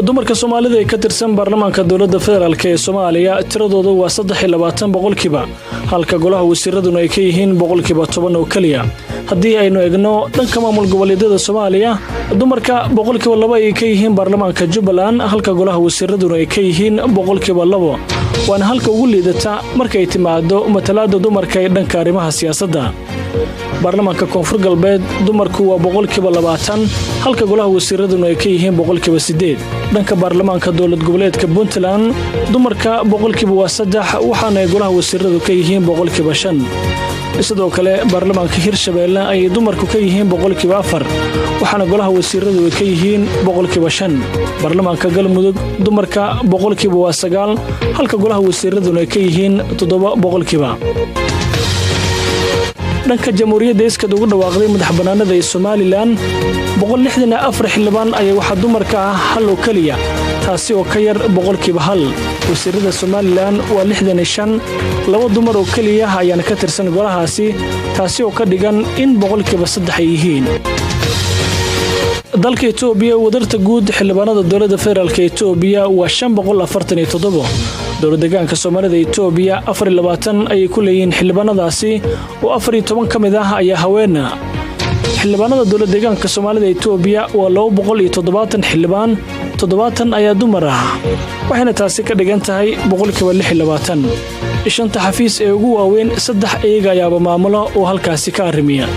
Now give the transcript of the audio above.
dumarka Soomaalida ee ka tirsan baarlamaanka dawladda federaalka ee Soomaaliya tiradoodu waa 23% halka golaha wasiiraduna ay ka yihiin 10% oo kaliya. haddii aynu eegno dhanka maamul goboleedyada Soomaaliya dumarka 2% ay ka yihiin baarlamaanka Jubbaland halka golaha wasiiraduna ay ka yihiin 2%. waana halka ugu liidata markay timaado matalaada dumarka ee dhanka arrimaha siyaasadda. baarlamaanka Koonfur Galbeed dumarku waa 20% halka golaha wasiiraduna ay ka yihiin 8%. dhanka baarlamaanka dawlad goboleedka Puntland dumarka 3% waxaana golaha wasiiradu ka yihiin 5%. sidoo kale baarlamaanka Hirshabeelle ay dumarku ka yihiin 4% waxaana golaha wasiiradu ka yihiin 5%. baarlamaanka Galmudug dumarka 9% halka golaha wasiiraduna ka yihiin 7%. dhanka jamhuuriyadda iska ugu dhawaaqday madaxbannaanida ee Soomaaliland 164 xildhibaan ay waxa dumarka ah hal oo kaliya taasi oo ka yar 1%. wasiirada Soomaaliland waa 65 laba dumar oo kaliya ayaan ka tirsan golahaasi taasi oo ka dhigan in 3% ay yihiin. dalka Itoobiya wadarta guud xildhibaanada dawladda federaalka Itoobiya waa 547. dawladda deegaanka Soomaalida Itoobiya 24 ay ku leeyihiin xildhibaanadaasi oo 14 kamid ah ayaa haween. xildhibaanada dawladda deegaanka Soomaalida Itoobiya waa 270 xildhibaan 70 ayaa dumar ah waxayna taasi ka dhigan tahay 26%. shanta xafiis ee ugu waaweyn 3 iyaga ayaa maamulo oo halkaasi ka arrimiya.